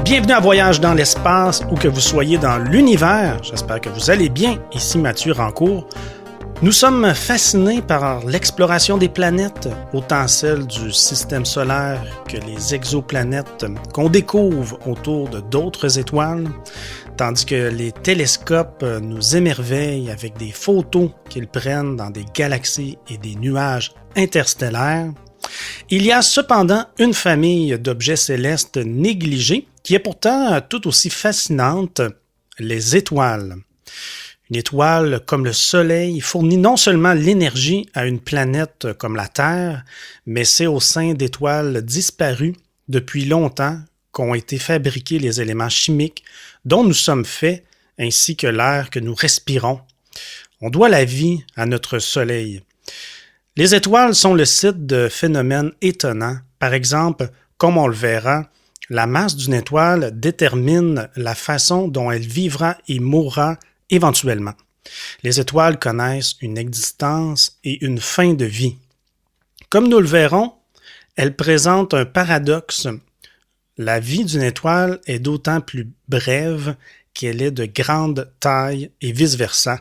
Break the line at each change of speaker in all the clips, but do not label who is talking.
Bienvenue à Voyage dans l'espace, où que vous soyez dans l'univers. J'espère que vous allez bien. Ici Mathieu Rancourt. Nous sommes fascinés par l'exploration des planètes, autant celles du système solaire que les exoplanètes qu'on découvre autour de d'autres étoiles, tandis que les télescopes nous émerveillent avec des photos qu'ils prennent dans des galaxies et des nuages interstellaires. Il y a cependant une famille d'objets célestes négligés qui est pourtant tout aussi fascinante, les étoiles. Une étoile comme le Soleil fournit non seulement l'énergie à une planète comme la Terre, mais c'est au sein d'étoiles disparues depuis longtemps qu'ont été fabriqués les éléments chimiques dont nous sommes faits, ainsi que l'air que nous respirons. On doit la vie à notre Soleil. Les étoiles sont le site de phénomènes étonnants. Par exemple, comme on le verra, la masse d'une étoile détermine la façon dont elle vivra et mourra éventuellement. Les étoiles connaissent une existence et une fin de vie. Comme nous le verrons, elles présentent un paradoxe. La vie d'une étoile est d'autant plus brève qu'elle est de grande taille et vice-versa.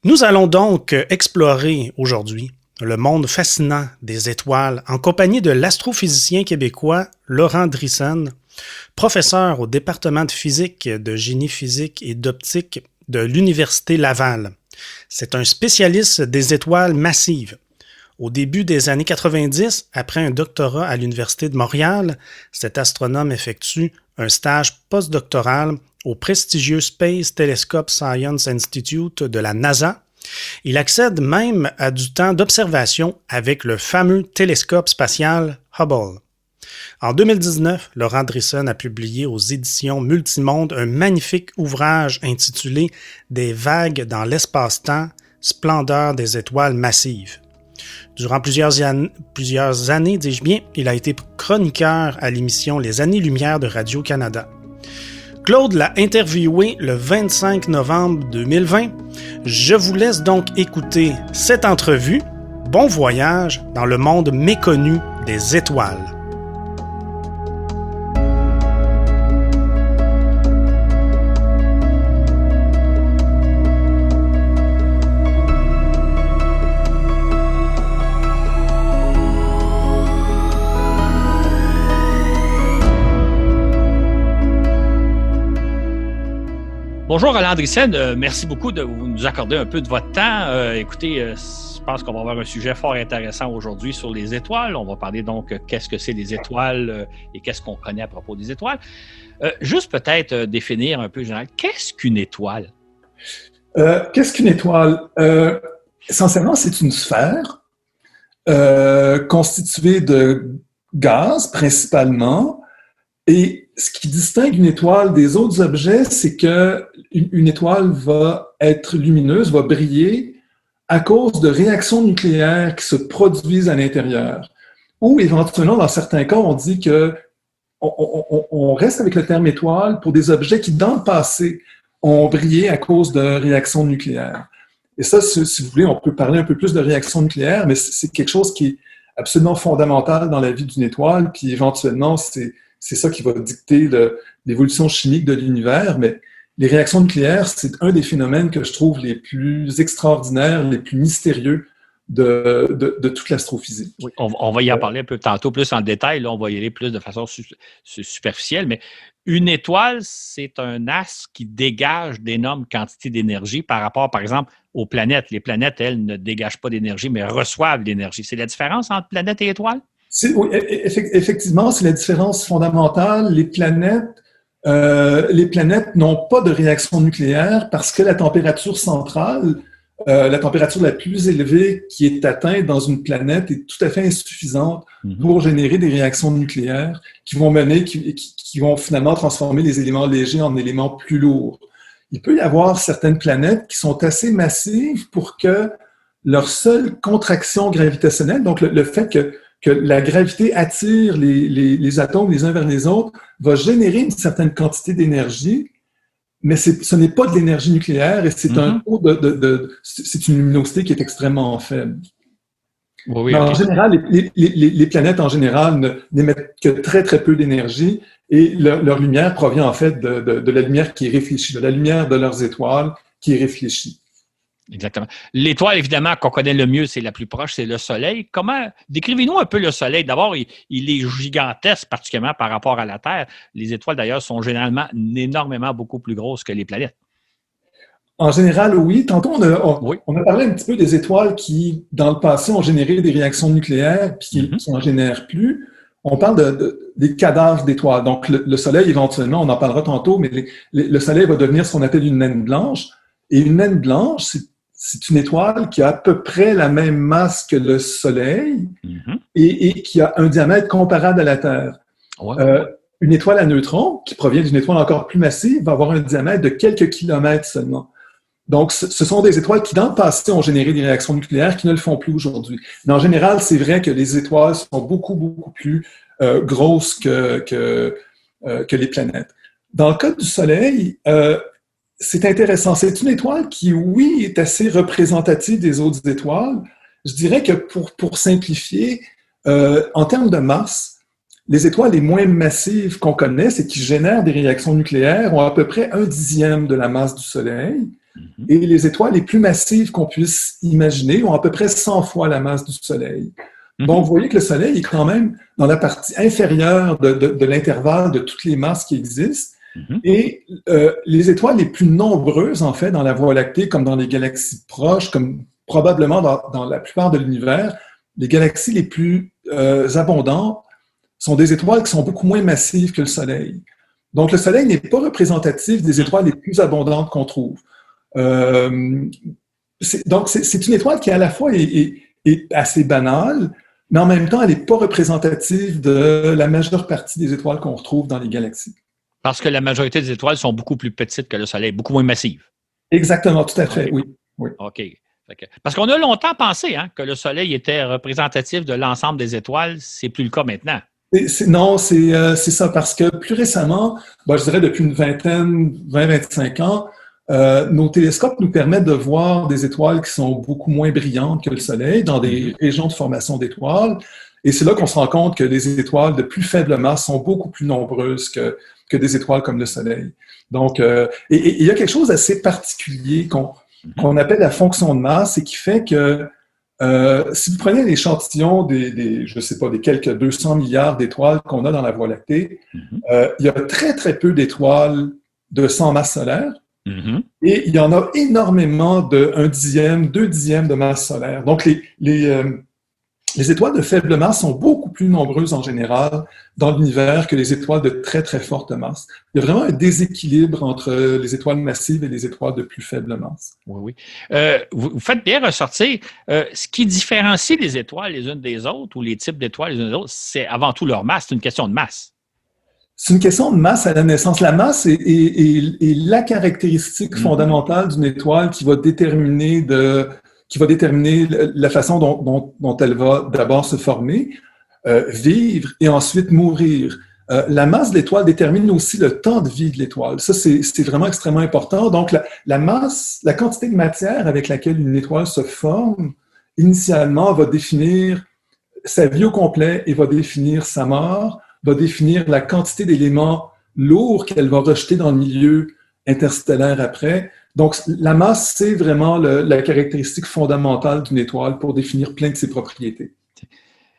Nous allons donc explorer aujourd'hui le monde fascinant des étoiles en compagnie de l'astrophysicien québécois Laurent Driessen, professeur au département de physique, de génie physique et d'optique de l'Université Laval. C'est un spécialiste des étoiles massives. Au début des années 90, après un doctorat à l'Université de Montréal, cet astronome effectue un stage postdoctoral au prestigieux Space Telescope Science Institute de la NASA. Il accède même à du temps d'observation avec le fameux télescope spatial Hubble. En 2019, Laurent Driessen a publié aux éditions Multimonde un magnifique ouvrage intitulé « Des vagues dans l'espace-temps, splendeur des étoiles massives ». Durant plusieurs années, dis-je bien, il a été chroniqueur à l'émission Les Années-Lumière de Radio-Canada. Claude l'a interviewé le 25 novembre 2020. Je vous laisse donc écouter cette entrevue. Bon voyage dans le monde méconnu des étoiles.
Bonjour Alain Driessen, merci beaucoup de nous accorder un peu de votre temps. Écoutez, je pense qu'on va avoir un sujet fort intéressant aujourd'hui sur les étoiles. On va parler donc qu'est-ce que c'est les étoiles et qu'est-ce qu'on connaît à propos des étoiles. Juste peut-être définir un peu, général, qu'est-ce qu'une étoile?
Qu'est-ce qu'une étoile? Essentiellement, c'est une sphère constituée de gaz principalement. Et ce qui distingue une étoile des autres objets, c'est que une étoile va être lumineuse, va briller à cause de réactions nucléaires qui se produisent à l'intérieur. Ou éventuellement, dans certains cas, on dit que on reste avec le terme étoile pour des objets qui, dans le passé, ont brillé à cause de réactions nucléaires. Et ça, si vous voulez, on peut parler un peu plus de réactions nucléaires, mais c'est quelque chose qui est absolument fondamental dans la vie d'une étoile, puis éventuellement, c'est ça qui va dicter l'évolution chimique de l'univers, mais les réactions nucléaires, c'est un des phénomènes que je trouve les plus extraordinaires, les plus mystérieux de toute l'astrophysique.
Oui, on va y en parler un peu tantôt plus en détail, là, on va y aller plus de façon superficielle, mais une étoile, c'est un astre qui dégage d'énormes quantités d'énergie par rapport, par exemple, aux planètes. Les planètes, elles, ne dégagent pas d'énergie, mais reçoivent l'énergie. C'est la différence entre planète et étoile?
Oui, effectivement, c'est la différence fondamentale. Les planètes n'ont pas de réaction nucléaire parce que la température centrale, la température la plus élevée qui est atteinte dans une planète est tout à fait insuffisante pour générer des réactions nucléaires qui vont finalement transformer les éléments légers en éléments plus lourds. Il peut y avoir certaines planètes qui sont assez massives pour que leur seule contraction gravitationnelle, donc le fait que la gravité attire les atomes les uns vers les autres, va générer une certaine quantité d'énergie, mais ce n'est pas de l'énergie nucléaire et c'est un taux c'est une luminosité qui est extrêmement faible.
Oui, oui,
Mais en
OK.
général, les planètes en général n'émettent que très, très peu d'énergie et leur lumière provient en fait de la lumière qui est réfléchie, de la lumière de leurs étoiles qui est réfléchie.
Exactement. L'étoile, évidemment, qu'on connaît le mieux, c'est la plus proche, c'est le Soleil. Décrivez-nous un peu le Soleil. D'abord, il est gigantesque, particulièrement par rapport à la Terre. Les étoiles, d'ailleurs, sont généralement énormément beaucoup plus grosses que les planètes.
En général, oui. Tantôt,
Oui.
on a parlé un petit peu des étoiles qui, dans le passé, ont généré des réactions nucléaires puis qui n'en génèrent plus. On parle des cadavres d'étoiles. Donc, le Soleil, éventuellement, on en parlera tantôt, mais le Soleil va devenir ce qu'on appelle une naine blanche. Et une naine blanche, c'est une étoile qui a à peu près la même masse que le Soleil et qui a un diamètre comparable à la Terre. Une étoile à neutrons, qui provient d'une étoile encore plus massive, va avoir un diamètre de quelques kilomètres seulement. Donc, ce sont des étoiles qui, dans le passé, ont généré des réactions nucléaires qui ne le font plus aujourd'hui. Mais en général, c'est vrai que les étoiles sont beaucoup, beaucoup plus grosses que les planètes. Dans le cas du Soleil, c'est intéressant. C'est une étoile qui, oui, est assez représentative des autres étoiles. Je dirais que pour simplifier, en termes de masse, les étoiles les moins massives qu'on connaisse et qui génèrent des réactions nucléaires ont à peu près 1/10 de la masse du Soleil. Et les étoiles les plus massives qu'on puisse imaginer ont à peu près 100 fois la masse du Soleil. Donc, vous voyez que le Soleil est quand même dans la partie inférieure de l'intervalle de toutes les masses qui existent. Et les étoiles les plus nombreuses, en fait, dans la Voie lactée, comme dans les galaxies proches, comme probablement dans la plupart de l'univers, les galaxies les plus abondantes sont des étoiles qui sont beaucoup moins massives que le Soleil. Donc, le Soleil n'est pas représentatif des étoiles les plus abondantes qu'on trouve. Donc, c'est une étoile qui, à la fois, est assez banale, mais en même temps, elle n'est pas représentative de la majeure partie des étoiles qu'on retrouve dans les galaxies.
Parce que la majorité des étoiles sont beaucoup plus petites que le Soleil, beaucoup moins massives.
Exactement, tout à fait, oui.
OK. Parce qu'on a longtemps pensé que le Soleil était représentatif de l'ensemble des étoiles. C'est plus le cas maintenant.
Non, c'est ça, parce que plus récemment, je dirais depuis une vingtaine, 20-25 ans, nos télescopes nous permettent de voir des étoiles qui sont beaucoup moins brillantes que le Soleil dans des régions de formation d'étoiles. Et c'est là qu'on se rend compte que les étoiles de plus faible masse sont beaucoup plus nombreuses que des étoiles comme le Soleil. Donc, et il y a quelque chose d'assez particulier qu'on appelle la fonction de masse et qui fait que si vous prenez l'échantillon des quelques 200 milliards d'étoiles qu'on a dans la Voie lactée, il y a très, très peu d'étoiles de sans masse solaire. Et il y en a énormément de 1/10, 2/10 de masse solaire. Donc, les étoiles de faible masse sont beaucoup plus nombreuses en général dans l'univers que les étoiles de très, très forte masse. Il y a vraiment un déséquilibre entre les étoiles massives et les étoiles de plus faible masse.
Oui. Vous faites bien ressortir. Ce qui différencie les étoiles les unes des autres ou les types d'étoiles les unes des autres, c'est avant tout leur masse. C'est une question de masse.
C'est une question de masse à la naissance. La masse est la caractéristique fondamentale d'une étoile qui va déterminer la façon dont elle va d'abord se former, vivre et ensuite mourir. La masse de l'étoile détermine aussi le temps de vie de l'étoile. Ça, c'est vraiment extrêmement important. Donc, la masse, la quantité de matière avec laquelle une étoile se forme, initialement, va définir sa vie au complet et va définir sa mort, va définir la quantité d'éléments lourds qu'elle va rejeter dans le milieu interstellaire après. Donc, la masse, c'est vraiment la caractéristique fondamentale d'une étoile pour définir plein de ses propriétés.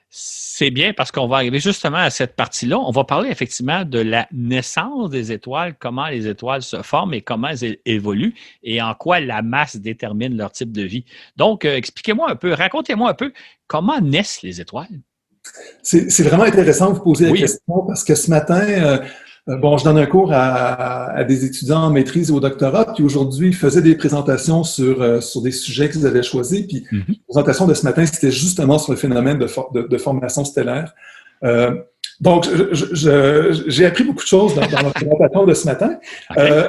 C'est bien parce qu'on va arriver justement à cette partie-là. On va parler effectivement de la naissance des étoiles, comment les étoiles se forment et comment elles évoluent et en quoi la masse détermine leur type de vie. Donc, expliquez-moi un peu, racontez-moi un peu comment naissent les étoiles.
C'est vraiment intéressant de vous poser la question parce que ce matin, je donne un cours à des étudiants en maîtrise et au doctorat, puis aujourd'hui, ils faisaient des présentations sur des sujets qu'ils avaient choisis, puis la présentation de ce matin, c'était justement sur le phénomène de formation stellaire. Donc, j'ai appris beaucoup de choses dans la présentation de ce matin. Okay.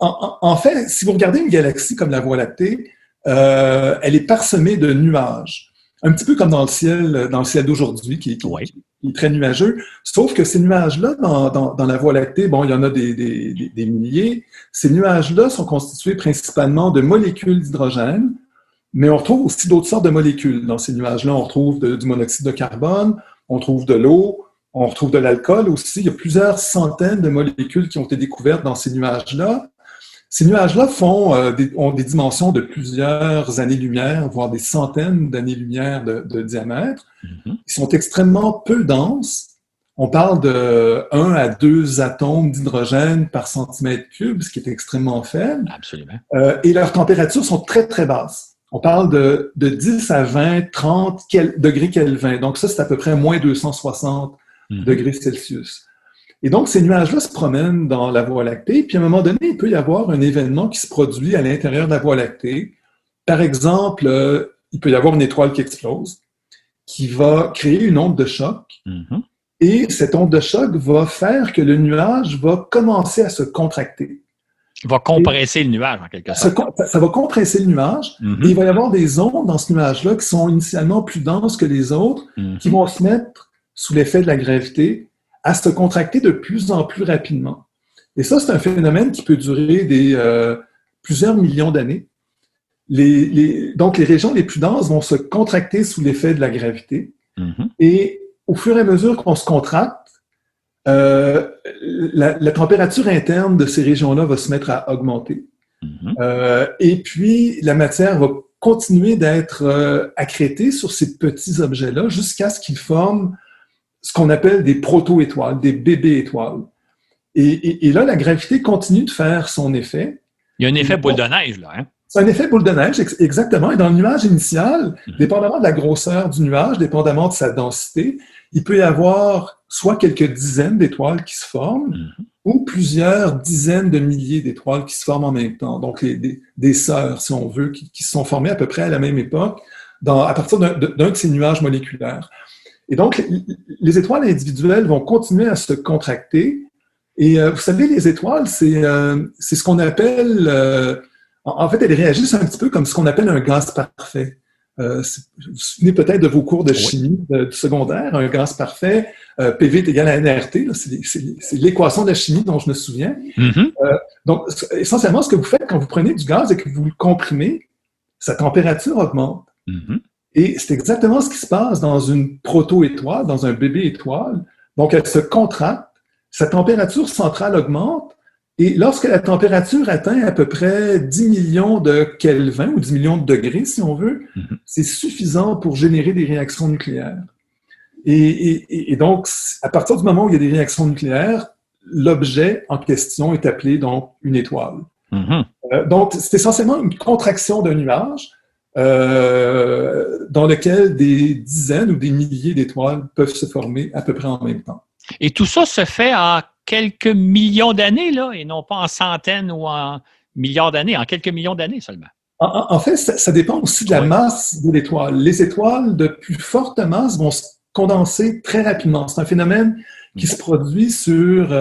En fait, si vous regardez une galaxie comme la Voie lactée, elle est parsemée de nuages. Un petit peu comme dans le ciel d'aujourd'hui, qui est très nuageux. Sauf que ces nuages-là, dans la Voie lactée, il y en a des milliers. Ces nuages-là sont constitués principalement de molécules d'hydrogène Mais on retrouve aussi d'autres sortes de molécules dans ces nuages-là. On retrouve du monoxyde de carbone, on trouve de l'eau, on retrouve de l'alcool aussi. Il y a plusieurs centaines de molécules qui ont été découvertes dans ces nuages-là. Ces nuages-là ont des dimensions de plusieurs années-lumière, voire des centaines d'années-lumière de diamètre. Ils sont extrêmement peu denses. On parle de 1 à 2 atomes d'hydrogène par centimètre cube, ce qui est extrêmement faible.
Absolument.
Et leurs températures sont très, très basses. On parle de 10 à 20, 30 degrés Kelvin. Donc ça, c'est à peu près moins 260 degrés Celsius. Et donc, ces nuages-là se promènent dans la Voie lactée, puis à un moment donné, il peut y avoir un événement qui se produit à l'intérieur de la Voie lactée. Par exemple, il peut y avoir une étoile qui explose, qui va créer une onde de choc, et cette onde de choc va faire que le nuage va commencer à se contracter.
Il va compresser le nuage, en quelque sorte.
Ça va compresser le nuage, et il va y avoir des ondes dans ce nuage-là qui sont initialement plus denses que les autres, qui vont se mettre sous l'effet de la gravité, à se contracter de plus en plus rapidement. Et ça, c'est un phénomène qui peut durer plusieurs millions d'années. Donc, les régions les plus denses vont se contracter sous l'effet de la gravité. Et au fur et à mesure qu'on se contracte, la température interne de ces régions-là va se mettre à augmenter. Et puis, la matière va continuer d'être accrétée sur ces petits objets-là jusqu'à ce qu'ils forment ce qu'on appelle des proto-étoiles, des bébés étoiles. Et là, la gravité continue de faire son effet.
Il y a un effet boule de neige, là. Hein?
C'est un effet boule de neige, exactement. Et dans le nuage initial, dépendamment de la grosseur du nuage, dépendamment de sa densité, il peut y avoir soit quelques dizaines d'étoiles qui se forment, ou plusieurs dizaines de milliers d'étoiles qui se forment en même temps. Donc, des sœurs, si on veut, qui se sont formées à peu près à la même époque, à partir d'un de ces nuages moléculaires. Et donc, les étoiles individuelles vont continuer à se contracter. Et vous savez, les étoiles, c'est ce qu'on appelle... en fait, elles réagissent un petit peu comme ce qu'on appelle un gaz parfait. Vous vous souvenez peut-être de vos cours de chimie du secondaire, un gaz parfait, PV est égal à nRT, c'est l'équation de la chimie dont je me souviens. Donc, essentiellement, ce que vous faites quand vous prenez du gaz et que vous le comprimez, sa température augmente. Et c'est exactement ce qui se passe dans une proto-étoile, dans un bébé étoile. Donc, elle se contracte, sa température centrale augmente, et lorsque la température atteint à peu près 10 millions de Kelvin, ou 10 millions de degrés, si on veut, c'est suffisant pour générer des réactions nucléaires. Et donc, à partir du moment où il y a des réactions nucléaires, l'objet en question est appelé donc une étoile. Donc, c'est essentiellement une contraction d'un nuage, dans lequel des dizaines ou des milliers d'étoiles peuvent se former à peu près en même temps.
Et tout ça se fait en quelques millions d'années, là, et non pas en centaines ou en milliards d'années, en quelques millions d'années seulement.
En fait, ça dépend aussi de la masse de l'étoile. Les étoiles de plus forte masse vont se condenser très rapidement. C'est un phénomène qui se produit sur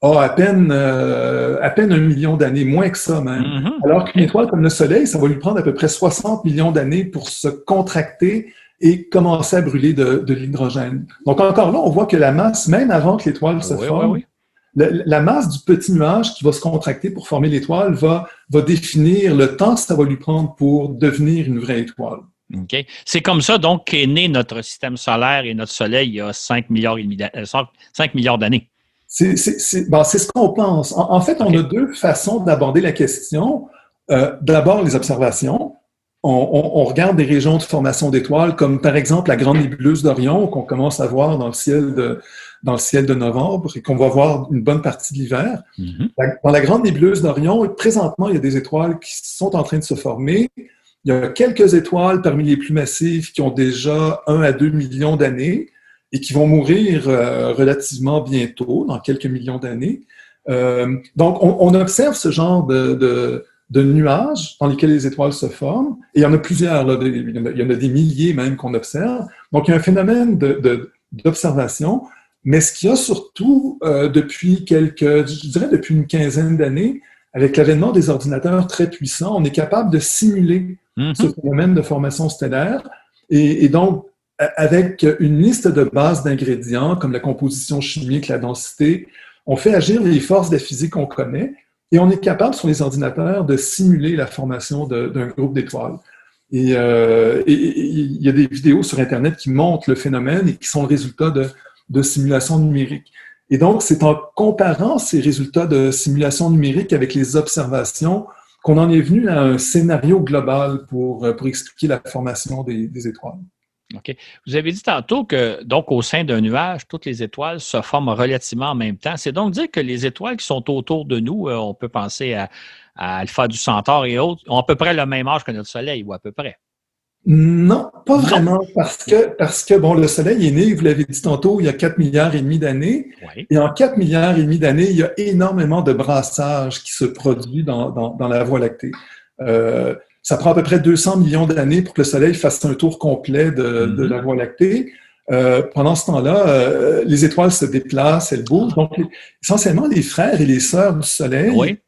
à peine 1 million d'années, moins que ça même. Alors qu'une étoile comme le Soleil, ça va lui prendre à peu près 60 millions d'années pour se contracter et commencer à brûler de l'hydrogène. Donc encore là, on voit que la masse, même avant que l'étoile se forme, la masse du petit nuage qui va se contracter pour former l'étoile va définir le temps que ça va lui prendre pour devenir une vraie étoile.
OK. C'est comme ça, donc, qu'est né notre système solaire et notre Soleil il y a 5 milliards d'années.
C'est ce qu'on pense. En fait, on a deux façons d'aborder la question. D'abord, les observations. On regarde des régions de formation d'étoiles, comme par exemple la grande nébuleuse d'Orion, qu'on commence à voir dans le ciel de novembre et qu'on va voir une bonne partie de l'hiver. Dans la grande nébuleuse d'Orion, présentement, il y a des étoiles qui sont en train de se former. Il y a quelques étoiles parmi les plus massives qui ont déjà 1 à 2 millions d'années et qui vont mourir relativement bientôt, dans quelques millions d'années. Donc, on observe ce genre de nuages dans lesquels les étoiles se forment. Et il y en a plusieurs, là, il y en a des milliers même qu'on observe. Donc, il y a un phénomène d'observation. Mais ce qu'il y a surtout depuis une quinzaine d'années, avec l'avènement des ordinateurs très puissants, on est capable de simuler ce phénomène de formation stellaire. Et donc, avec une liste de bases d'ingrédients, comme la composition chimique, la densité, on fait agir les forces de la physique qu'on connaît, et on est capable, sur les ordinateurs, de simuler la formation d'un groupe d'étoiles. Et il y a des vidéos sur Internet qui montrent le phénomène et qui sont le résultat de simulations numériques. Et donc, c'est en comparant ces résultats de simulation numérique avec les observations qu'on en est venu à un scénario global pour expliquer la formation des étoiles.
OK. Vous avez dit tantôt que, donc, au sein d'un nuage, toutes les étoiles se forment relativement en même temps. C'est donc dire que les étoiles qui sont autour de nous, on peut penser à Alpha du Centaure et autres, ont à peu près le même âge que notre Soleil, ou à peu près.
Non, pas vraiment, parce que bon, le Soleil est né, vous l'avez dit tantôt, il y a 4 milliards et demi d'années.
Oui.
Et en 4 milliards et demi d'années, il y a énormément de brassage qui se produit dans la Voie lactée. Ça prend à peu près 200 millions d'années pour que le Soleil fasse un tour complet de la Voie lactée. Pendant ce temps-là, les étoiles se déplacent, elles bougent. Donc, essentiellement, les frères et les sœurs du Soleil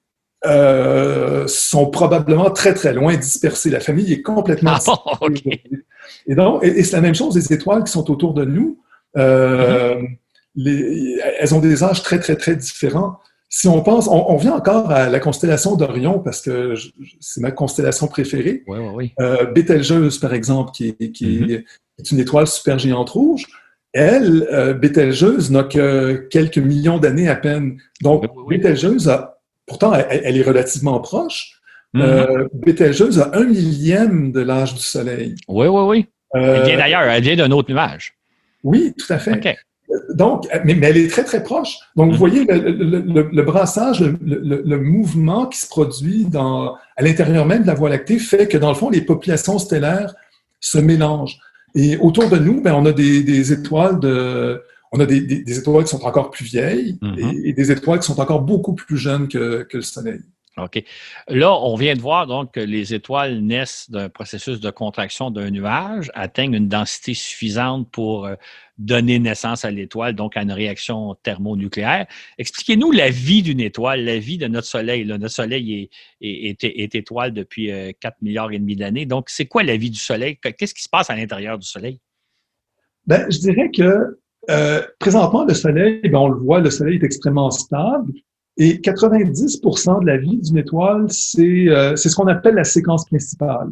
sont probablement très, très loin dispersés. La famille est complètement dispersée.
Okay.
Et c'est la même chose, les étoiles qui sont autour de nous, elles ont des âges très, très, très différents. Si on pense, on vient encore à la constellation d'Orion, parce que c'est ma constellation préférée.
Oui.
Bételgeuse, par exemple, qui est une étoile supergéante rouge. Elle, Bételgeuse, n'a que quelques millions d'années à peine. Donc, Bételgeuse pourtant, elle est relativement proche. Bételgeuse a 1/1000 de l'âge du Soleil.
Oui. Elle vient d'ailleurs, elle vient d'un autre nuage.
Oui, tout à fait.
Okay.
Donc, mais elle est très, très proche. Donc, vous voyez le brassage, le mouvement qui se produit à l'intérieur même de la Voie lactée fait que, dans le fond, les populations stellaires se mélangent. Et autour de nous, on a des étoiles on a des étoiles qui sont encore plus vieilles et des étoiles qui sont encore beaucoup plus jeunes que le Soleil.
OK. Là, on vient de voir donc que les étoiles naissent d'un processus de contraction d'un nuage, atteignent une densité suffisante pour donner naissance à l'étoile, donc à une réaction thermonucléaire. Expliquez-nous la vie d'une étoile, la vie de notre Soleil. Là, notre Soleil est étoile depuis 4 milliards et demi d'années. Donc, c'est quoi la vie du Soleil? Qu'est-ce qui se passe à l'intérieur du Soleil?
Je dirais que présentement, le Soleil, on le voit, le Soleil est extrêmement stable. Et 90% de la vie d'une étoile, c'est ce qu'on appelle la séquence principale.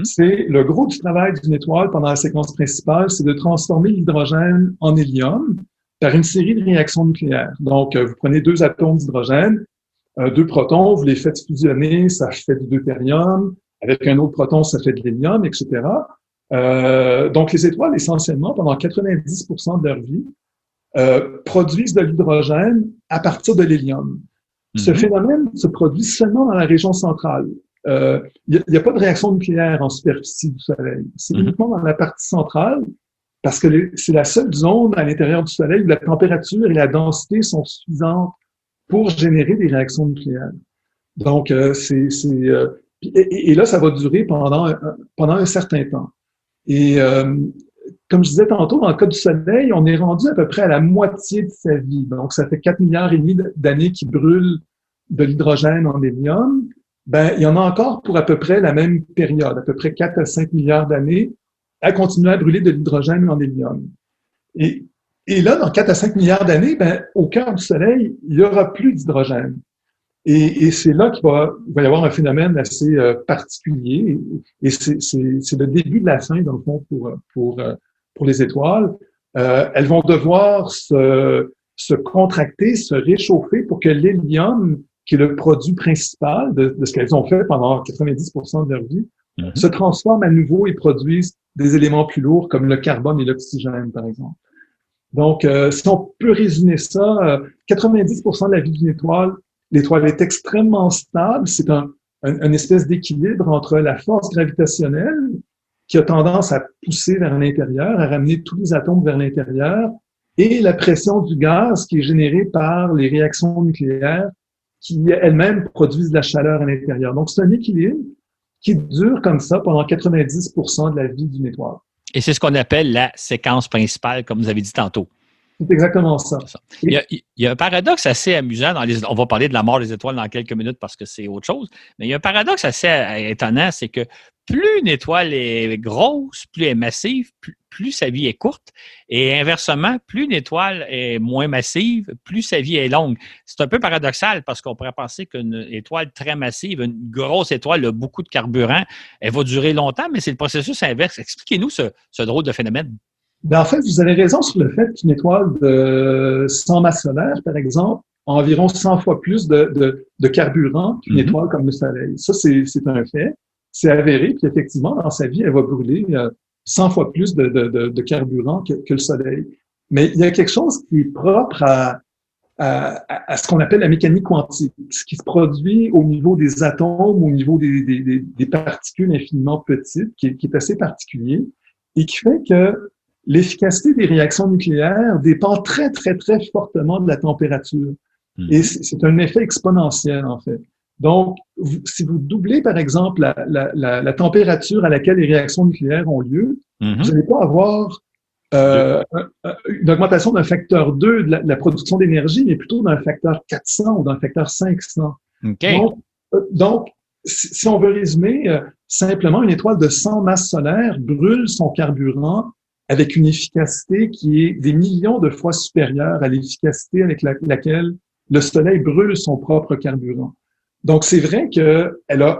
C'est le gros du travail d'une étoile pendant la séquence principale, c'est de transformer l'hydrogène en hélium par une série de réactions nucléaires. Donc, vous prenez 2 atomes d'hydrogène, 2 protons, vous les faites fusionner, ça fait du deutérium. Avec un autre proton, ça fait de l'hélium, etc. Donc, les étoiles, essentiellement, pendant 90% de leur vie, produisent de l'hydrogène à partir de l'hélium. Ce phénomène se produit seulement dans la région centrale. Il n'y a pas de réaction nucléaire en superficie du Soleil. C'est uniquement dans la partie centrale, parce que c'est la seule zone à l'intérieur du Soleil où la température et la densité sont suffisantes pour générer des réactions nucléaires. Donc, et là, ça va durer pendant un certain temps. Et comme je disais tantôt, dans le cas du Soleil, on est rendu à peu près à la moitié de sa vie. Donc, ça fait 4 milliards et demi d'années qui brûlent de l'hydrogène en hélium. Il y en a encore pour à peu près la même période, à peu près 4 à 5 milliards d'années, à continuer à brûler de l'hydrogène en hélium. Et là, dans 4 à 5 milliards d'années, au cœur du Soleil, il n'y aura plus d'hydrogène. Et c'est là qu'il va y avoir un phénomène assez particulier. Et c'est le début de la fin, dans le fond, pour les étoiles. Elles vont devoir se contracter, se réchauffer pour que l'hélium, qui est le produit principal de ce qu'elles ont fait pendant 90% de leur vie, se transforme à nouveau et produise des éléments plus lourds comme le carbone et l'oxygène, par exemple. Donc, si on peut résumer ça, 90% de la vie d'une étoile, l'étoile est extrêmement stable. C'est une espèce d'équilibre entre la force gravitationnelle qui a tendance à pousser vers l'intérieur, à ramener tous les atomes vers l'intérieur, et la pression du gaz qui est générée par les réactions nucléaires qui elles-mêmes produisent de la chaleur à l'intérieur. Donc, c'est un équilibre qui dure comme ça pendant 90% de la vie d'une étoile.
Et c'est ce qu'on appelle la séquence principale, comme vous avez dit tantôt.
C'est exactement ça.
C'est ça. Il y a un paradoxe assez amusant on va parler de la mort des étoiles dans quelques minutes parce que c'est autre chose, mais il y a un paradoxe assez étonnant, c'est que plus une étoile est grosse, plus elle est massive, plus sa vie est courte, et inversement, plus une étoile est moins massive, plus sa vie est longue. C'est un peu paradoxal parce qu'on pourrait penser qu'une étoile très massive, une grosse étoile a beaucoup de carburant, elle va durer longtemps, mais c'est le processus inverse. Expliquez-nous ce drôle de phénomène.
Ben, en fait, vous avez raison sur le fait qu'une étoile sans masse solaire, par exemple, a environ 100 fois plus de carburant qu'une étoile comme le Soleil. Ça, c'est un fait. C'est avéré, puis effectivement, dans sa vie, elle va brûler 100 fois plus de carburant que le Soleil. Mais il y a quelque chose qui est propre à ce qu'on appelle la mécanique quantique, ce qui se produit au niveau des atomes, au niveau des particules infiniment petites, qui est assez particulier, et qui fait que l'efficacité des réactions nucléaires dépend très, très, très fortement de la température. Et c'est un effet exponentiel, en fait. Donc, si vous doublez, par exemple, la température à laquelle les réactions nucléaires ont lieu, vous n'allez pas avoir une augmentation d'un facteur 2 de la production d'énergie, mais plutôt d'un facteur 400 ou d'un facteur 500.
Okay.
Donc, si on veut résumer, simplement, une étoile de 100 masses solaires brûle son carburant avec une efficacité qui est des millions de fois supérieure à l'efficacité avec laquelle le Soleil brûle son propre carburant. Donc, c'est vrai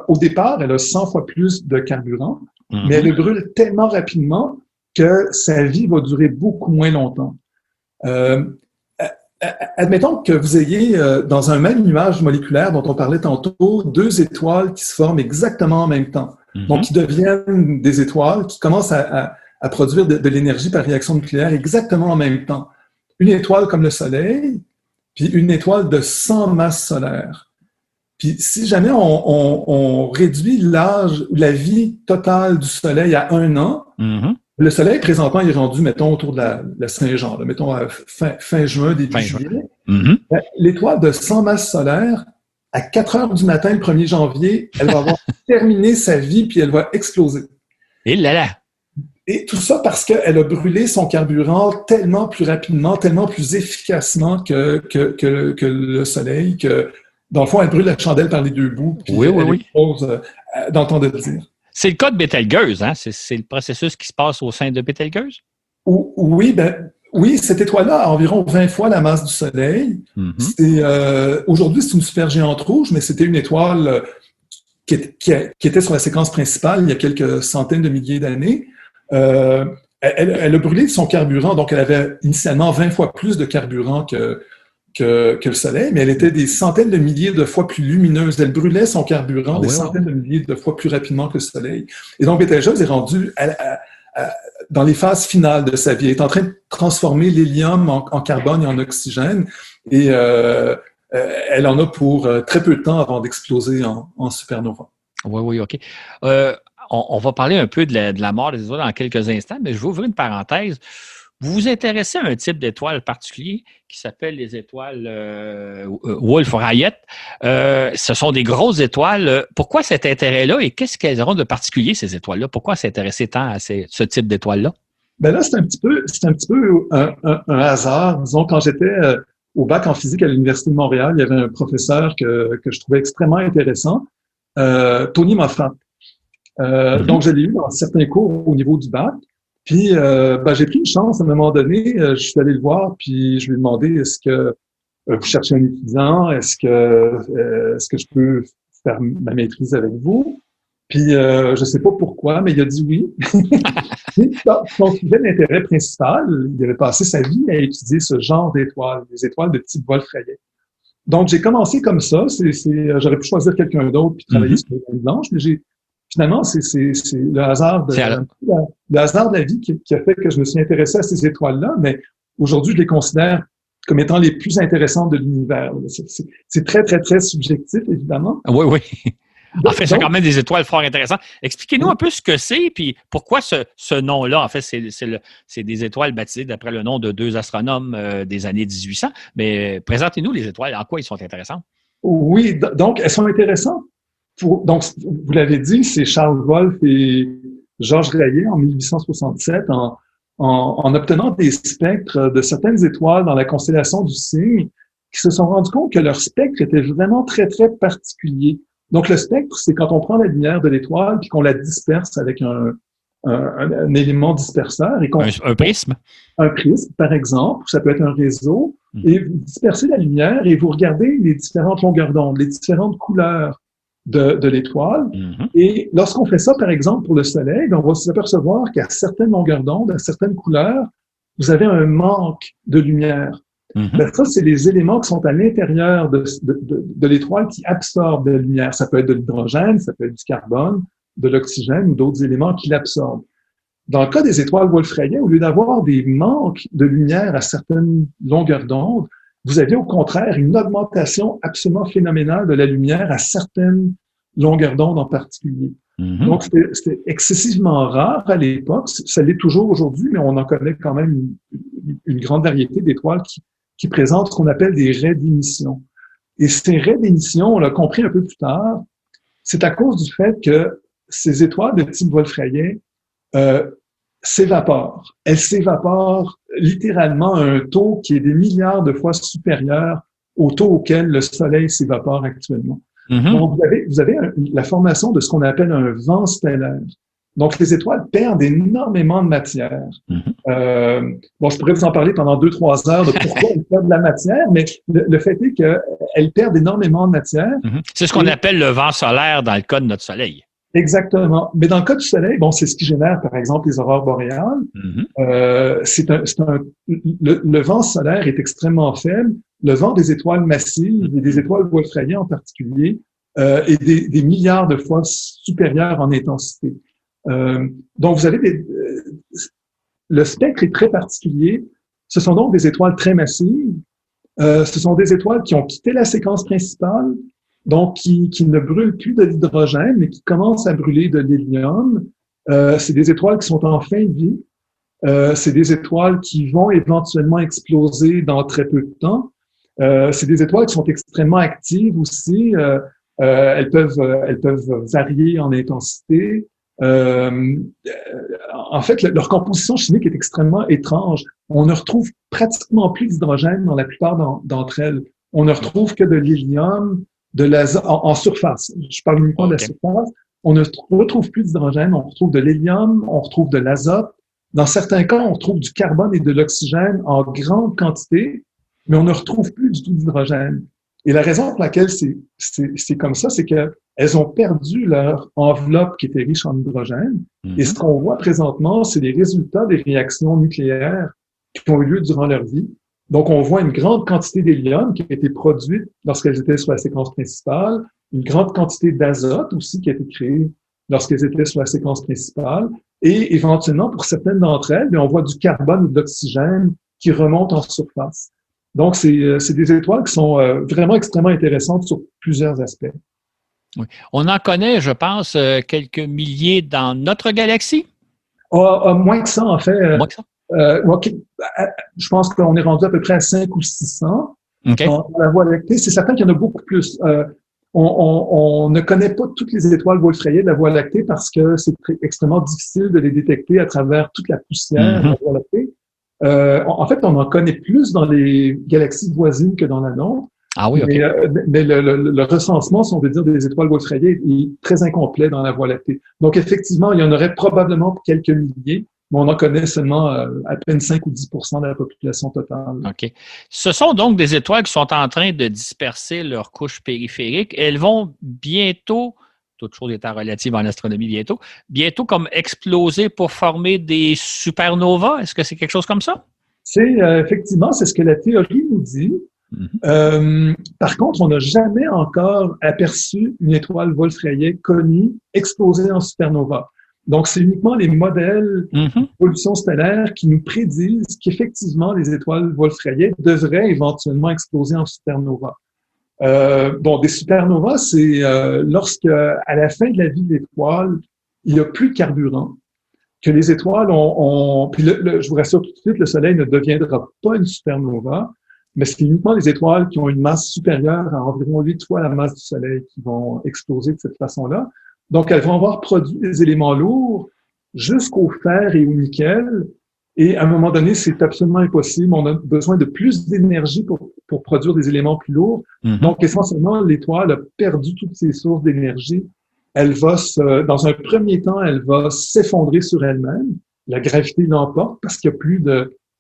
au départ, elle a 100 fois plus de carburant, mais elle le brûle tellement rapidement que sa vie va durer beaucoup moins longtemps. Admettons que vous ayez, dans un même nuage moléculaire dont on parlait tantôt, deux étoiles qui se forment exactement en même temps. Donc, qui deviennent des étoiles qui commencent à produire de l'énergie par réaction nucléaire exactement en même temps. Une étoile comme le Soleil, puis une étoile de 100 masses solaires. Puis si jamais on réduit l'âge ou la vie totale du Soleil à 1 an, le Soleil, présentement, il est rendu, mettons, autour de la Saint-Jean, là, mettons, fin juin, début juillet. L'étoile de 100 masses solaires, à 4 heures du matin, le 1er janvier, elle va avoir terminé sa vie, puis elle va exploser.
Et là là!
Et tout ça parce qu'elle a brûlé son carburant tellement plus rapidement, tellement plus efficacement que le Soleil, que, dans le fond, elle brûle la chandelle par les deux bouts. Puis
oui.
Explose dans le temps de le dire. C'est
le cas de Bételgeuse, hein? C'est le processus qui se passe au sein de Bételgeuse?
Oui, cette étoile-là a environ 20 fois la masse du Soleil. Aujourd'hui, c'est une supergéante rouge, mais c'était une étoile qui était sur la séquence principale il y a quelques centaines de milliers d'années. Elle a brûlé son carburant, donc elle avait initialement 20 fois plus de carburant que le Soleil, mais elle était des centaines de milliers de fois plus lumineuse. Elle brûlait son carburant des centaines de milliers de fois plus rapidement que le Soleil. Et donc, Bételgeuse est rendue dans les phases finales de sa vie. Elle est en train de transformer l'hélium en carbone et en oxygène, et elle en a pour très peu de temps avant d'exploser en supernova.
Oui, OK. On va parler un peu de la mort des étoiles dans quelques instants, mais je vais ouvrir une parenthèse. Vous vous intéressez à un type d'étoile particulier qui s'appelle les étoiles Wolf-Rayet. Ce sont des grosses étoiles. Pourquoi cet intérêt-là et qu'est-ce qu'elles auront de particulier, ces étoiles-là? Pourquoi s'intéresser tant à ce type d'étoiles-là?
Ben là, c'est un petit peu un hasard. Disons, quand j'étais au bac en physique à l'Université de Montréal, il y avait un professeur que je trouvais extrêmement intéressant, Tony Moffat. Donc, je l'ai eu dans certains cours au niveau du bac. Puis, j'ai pris une chance à un moment donné. Je suis allé le voir, puis je lui ai demandé est-ce que vous cherchez un étudiant, est-ce que je peux faire ma maîtrise avec vous? Puis, je sais pas pourquoi, mais il a dit oui. Son sujet d'intérêt principal, il avait passé sa vie à étudier ce genre d'étoiles, des étoiles de type Wolf-Rayet. Donc, j'ai commencé comme ça. J'aurais pu choisir quelqu'un d'autre puis travailler sur les lignes blanches, mais finalement, c'est le hasard de la vie qui a fait que je me suis intéressé à ces étoiles-là, mais aujourd'hui, je les considère comme étant les plus intéressantes de l'univers. C'est très, très, très subjectif, évidemment.
Oui. En fait, c'est quand même des étoiles fort intéressantes. Expliquez-nous un peu ce que c'est, puis pourquoi ce nom-là. En fait, c'est des étoiles baptisées d'après le nom de deux astronomes des années 1800. Mais présentez-nous les étoiles. En quoi ils sont intéressantes?
Oui, donc, elles sont intéressantes. Donc, vous l'avez dit, c'est Charles Wolf et Georges Rayet en 1867 en obtenant des spectres de certaines étoiles dans la constellation du Cygne, qui se sont rendus compte que leur spectre était vraiment très, très particulier. Donc, le spectre, c'est quand on prend la lumière de l'étoile puis qu'on la disperse avec un élément disperseur. Et
un prisme.
Un prisme, par exemple, ça peut être un réseau, et vous dispersez la lumière et vous regardez les différentes longueurs d'onde, les différentes couleurs de l'étoile. Et lorsqu'on fait ça, par exemple, pour le Soleil, on va s'apercevoir qu'à certaines longueurs d'onde, à certaines couleurs, vous avez un manque de lumière. Ben, ça, c'est les éléments qui sont à l'intérieur de l'étoile qui absorbent de la lumière. Ça peut être de l'hydrogène, ça peut être du carbone, de l'oxygène ou d'autres éléments qui l'absorbent. Dans le cas des étoiles wolfrayées, au lieu d'avoir des manques de lumière à certaines longueurs d'onde, vous avez au contraire une augmentation absolument phénoménale de la lumière à certaines longueurs d'onde en particulier. Donc, c'était excessivement rare à l'époque. Ça l'est toujours aujourd'hui, mais on en connaît quand même une grande variété d'étoiles qui présentent ce qu'on appelle des raies d'émission. Et ces raies d'émission, on l'a compris un peu plus tard, c'est à cause du fait que ces étoiles de type wolfrayien s'évaporent. Elles s'évaporent littéralement à un taux qui est des milliards de fois supérieur au taux auquel le Soleil s'évapore actuellement. Donc, vous avez la formation de ce qu'on appelle un vent stellaire. Donc, les étoiles perdent énormément de matière. Bon, je pourrais vous en parler pendant 2-3 heures de pourquoi elles perdent de la matière, mais le fait est qu'elles perdent énormément de matière.
C'est ce qu'on appelle le vent solaire dans le cas de notre Soleil.
Exactement. Mais dans le cas du Soleil, bon, c'est ce qui génère, par exemple, les aurores boréales. Le vent solaire est extrêmement faible. Le vent des étoiles massives et des étoiles wolfrayées en particulier est des milliards de fois supérieur en intensité. Donc, vous avez le spectre est très particulier. Ce sont donc des étoiles très massives. Ce sont des étoiles qui ont quitté la séquence principale, donc qui ne brûlent plus de l'hydrogène, mais qui commencent à brûler de l'hélium. C'est des étoiles qui sont en fin de vie. C'est des étoiles qui vont éventuellement exploser dans très peu de temps. C'est des étoiles qui sont extrêmement actives aussi. Elles peuvent varier en intensité. En fait, leur composition chimique est extrêmement étrange. On ne retrouve pratiquement plus d'hydrogène dans la plupart d'entre elles. On ne retrouve que de l'hélium, de l'azote en surface. Je parle uniquement de la surface. On ne retrouve plus d'hydrogène, on retrouve de l'hélium, on retrouve de l'azote. Dans certains cas, on retrouve du carbone et de l'oxygène en grande quantité, mais on ne retrouve plus du tout d'hydrogène. Et la raison pour laquelle c'est comme ça, c'est qu'elles ont perdu leur enveloppe qui était riche en hydrogène. Et ce qu'on voit présentement, c'est les résultats des réactions nucléaires qui ont eu lieu durant leur vie. Donc, on voit une grande quantité d'hélium qui a été produite lorsqu'elles étaient sur la séquence principale, une grande quantité d'azote aussi qui a été créée lorsqu'elles étaient sur la séquence principale, et éventuellement, pour certaines d'entre elles, on voit du carbone et de l'oxygène qui remontent en surface. Donc, c'est des étoiles qui sont vraiment extrêmement intéressantes sur plusieurs aspects.
Oui. On en connaît, je pense, quelques milliers dans notre galaxie?
Moins que ça, en fait.
Moins que ça?
Je pense qu'on est rendu à peu près à 5 ou 600
Okay.
dans la Voie lactée. C'est certain qu'il y en a beaucoup plus. On ne connaît pas toutes les étoiles wolfrayées de la Voie lactée parce que c'est extrêmement difficile de les détecter à travers toute la poussière de la Voie lactée. En fait, on en connaît plus dans les galaxies voisines que dans la nôtre.
Ah oui, OK.
Mais le recensement, si on veut dire, des étoiles wolfrayées est très incomplet dans la Voie lactée. Donc, effectivement, il y en aurait probablement quelques milliers, mais on en connaît seulement à peine 5 ou 10% de la population totale.
OK. Ce sont donc des étoiles qui sont en train de disperser leur couche périphérique. Elles vont bientôt, toute chose étant relative en astronomie bientôt comme exploser pour former des supernovas. Est-ce que c'est quelque chose comme ça?
Effectivement, c'est ce que la théorie nous dit. Par contre, on n'a jamais encore aperçu une étoile wolfrayée connue exploser en supernova. Donc, c'est uniquement les modèles d'évolution stellaire qui nous prédisent qu'effectivement, les étoiles wolfrayées devraient éventuellement exploser en supernova. Des supernovas, c'est lorsque, à la fin de la vie de l'étoile, il n'y a plus de carburant, que les étoiles puis je vous rassure tout de suite, le Soleil ne deviendra pas une supernova, mais c'est uniquement les étoiles qui ont une masse supérieure à environ 8 fois la masse du Soleil qui vont exploser de cette façon-là. Donc, elles vont avoir produit des éléments lourds jusqu'au fer et au nickel Et à un moment donné, c'est absolument impossible. On a besoin de plus d'énergie pour produire des éléments plus lourds. Donc, essentiellement, l'étoile a perdu toutes ses sources d'énergie. Elle va dans un premier temps, elle va s'effondrer sur elle-même. La gravité l'emporte parce qu'il n'y a plus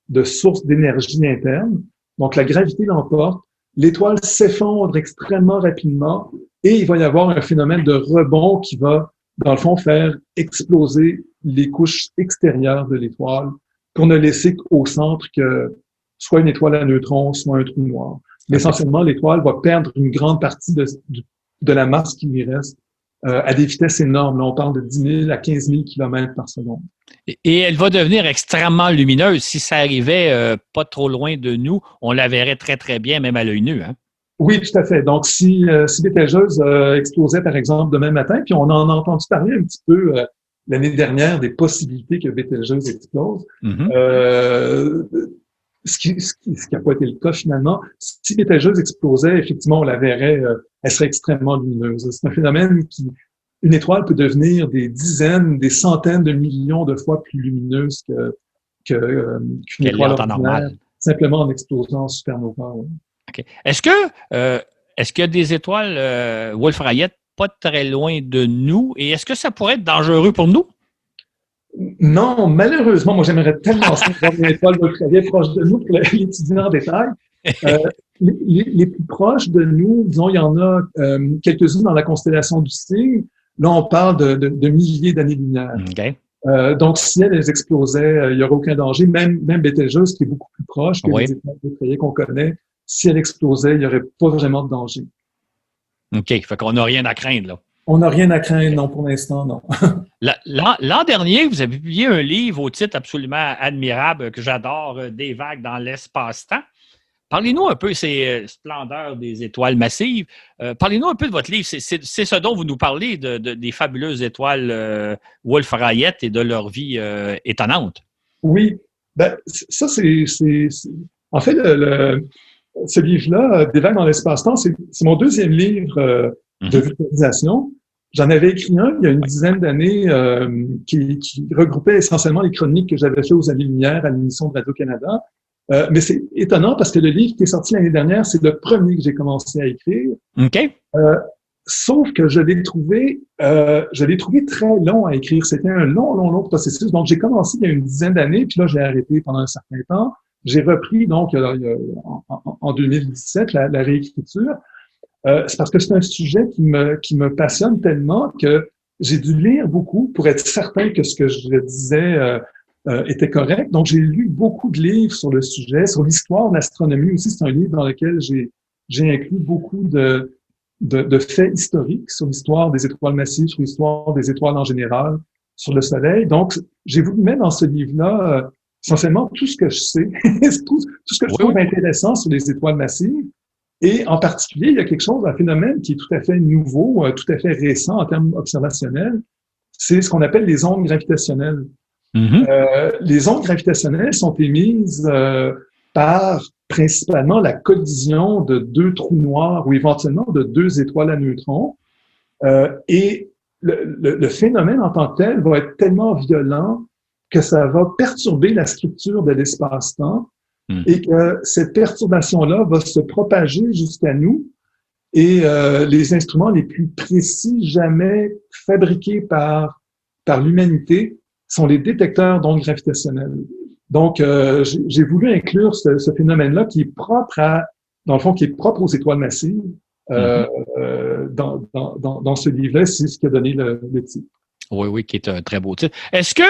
de source d'énergie interne. Donc, la gravité l'emporte. L'étoile s'effondre extrêmement rapidement et il va y avoir un phénomène de rebond qui va, dans le fond, faire exploser les couches extérieures de l'étoile pour ne laisser qu'au centre que soit une étoile à neutrons, soit un trou noir. Mais essentiellement, l'étoile va perdre une grande partie de la masse qui lui reste à des vitesses énormes. Là, on parle de 10 000 à 15 000 km par seconde.
Et elle va devenir extrêmement lumineuse. Si ça arrivait pas trop loin de nous, on la verrait très, très bien, même à l'œil nu. Hein?
Oui, tout à fait. Donc, si Bételgeuse explosait, par exemple, demain matin, puis on en a entendu parler un petit peu l'année dernière des possibilités que Bételgeuse explose, ce qui n'a pas été le cas finalement. Si Bételgeuse explosait, effectivement, on la verrait, elle serait extrêmement lumineuse. C'est un phénomène une étoile peut devenir des dizaines, des centaines de millions de fois plus lumineuse qu'une étoile ordinaire, simplement en explosant en supernova. Ouais.
Okay. Est-ce qu'il y a des étoiles Wolf-Rayet pas très loin de nous et est-ce que ça pourrait être dangereux pour nous?
Non, malheureusement, moi j'aimerais tellement avoir une étoile Wolf-Rayet proche de nous pour l'étudier en détail. Les plus proches de nous, disons, il y en a quelques-unes dans la constellation du Cygne. Là, on parle de milliers d'années-lumière. Okay. Donc, si elles explosaient, il n'y aurait aucun danger. Même Bételgeuse, qui est beaucoup plus proche que les étoiles Wolf-Rayet qu'on connaît, si elle explosait, il n'y aurait pas vraiment de danger.
OK. Fait qu'on n'a rien à craindre, là.
On n'a rien à craindre, non, pour l'instant, non.
L'an dernier, vous avez publié un livre au titre absolument admirable que j'adore, Des vagues dans l'espace-temps. Parlez-nous un peu ces splendeurs des étoiles massives. Parlez-nous un peu de votre livre. C'est ce dont vous nous parlez, des fabuleuses étoiles Wolf-Rayet et de leur vie étonnante.
Oui. Ben, ça, c'est en fait, ce livre-là, Des vagues dans l'espace-temps, c'est mon deuxième livre de vulgarisation. J'en avais écrit un il y a une dizaine d'années qui regroupait essentiellement les chroniques que j'avais fait aux Années-Lumière à l'émission de Radio-Canada. Mais c'est étonnant parce que le livre qui est sorti l'année dernière, c'est le premier que j'ai commencé à écrire.
OK.
Sauf que je l'ai trouvé très long à écrire. C'était un long processus. Donc, j'ai commencé il y a une dizaine d'années, puis là, j'ai arrêté pendant un certain temps. J'ai repris, donc, en 2017, la réécriture. C'est parce que c'est un sujet qui me passionne tellement que j'ai dû lire beaucoup pour être certain que ce que je disais était correct. Donc, j'ai lu beaucoup de livres sur le sujet, sur l'histoire de l'astronomie aussi. C'est un livre dans lequel j'ai inclus beaucoup de faits historiques sur l'histoire des étoiles massives, sur l'histoire des étoiles en général, sur le Soleil. Donc, j'ai voulu mettre dans ce livre-là essentiellement tout ce que je sais, tout ce que je trouve intéressant sur les étoiles massives. Et en particulier, il y a quelque chose, un phénomène qui est tout à fait nouveau, tout à fait récent en termes observationnels. C'est ce qu'on appelle les ondes gravitationnelles. Les ondes gravitationnelles sont émises par principalement la collision de deux trous noirs ou éventuellement de deux étoiles à neutrons. Et le phénomène en tant que tel va être tellement violent que ça va perturber la structure de l'espace-temps et que cette perturbation-là va se propager jusqu'à nous. Et les instruments les plus précis jamais fabriqués par l'humanité sont les détecteurs d'ondes gravitationnelles. Donc, j'ai voulu inclure ce phénomène-là qui est propre dans le fond, qui est propre aux étoiles massives dans ce livre-là. C'est ce qui a donné le titre.
Oui, qui est un très beau titre. Est-ce que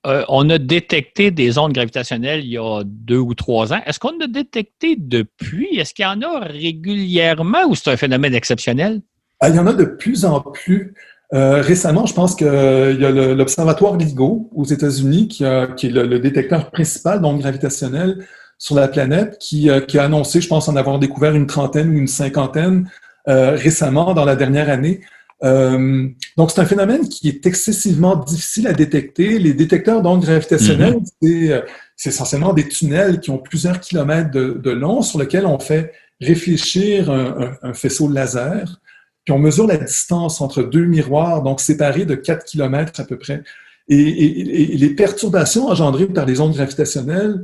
on a détecté des ondes gravitationnelles il y a 2 ou 3 ans? Est-ce qu'on a détecté depuis? Est-ce qu'il y en a régulièrement ou c'est un phénomène exceptionnel?
Il y en a de plus en plus. Récemment, je pense qu'il y a l'observatoire LIGO aux États-Unis qui est le détecteur principal d'ondes gravitationnelles sur la planète qui a annoncé, je pense, en avoir découvert une trentaine ou une cinquantaine récemment dans la dernière année. Donc, c'est un phénomène qui est excessivement difficile à détecter. Les détecteurs d'ondes gravitationnelles, c'est essentiellement des tunnels qui ont plusieurs kilomètres de long sur lesquels on fait réfléchir un faisceau de laser. Puis on mesure la distance entre deux miroirs, donc séparés de 4 kilomètres à peu près. Et les perturbations engendrées par les ondes gravitationnelles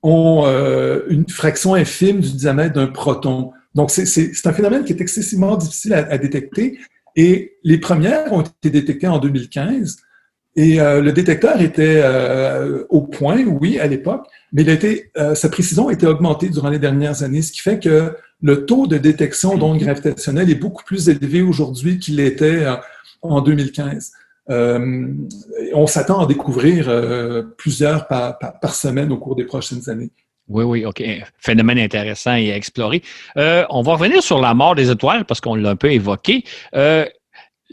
ont une fraction infime du diamètre d'un proton. Donc, c'est un phénomène qui est excessivement difficile à détecter. Et les premières ont été détectées en 2015. Et le détecteur était au point, oui, à l'époque, mais sa précision a été augmentée durant les dernières années, ce qui fait que le taux de détection d'ondes gravitationnelles est beaucoup plus élevé aujourd'hui qu'il l'était en 2015. On s'attend à découvrir plusieurs par semaine au cours des prochaines années.
Oui, OK. Phénomène intéressant et à explorer. On va revenir sur la mort des étoiles parce qu'on l'a un peu évoqué.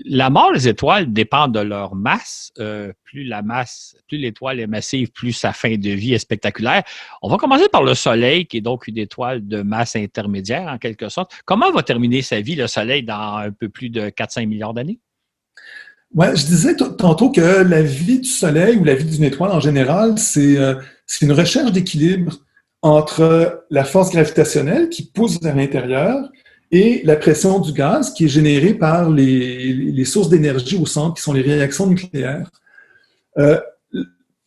La mort des étoiles dépend de leur masse. Plus l'étoile est massive, plus sa fin de vie est spectaculaire. On va commencer par le Soleil, qui est donc une étoile de masse intermédiaire, en quelque sorte. Comment va terminer sa vie, le Soleil, dans un peu plus de 4-5 milliards d'années?
Oui, je disais tantôt que la vie du Soleil ou la vie d'une étoile en général, c'est une recherche d'équilibre entre la force gravitationnelle qui pousse vers l'intérieur et la pression du gaz qui est générée par les sources d'énergie au centre, qui sont les réactions nucléaires.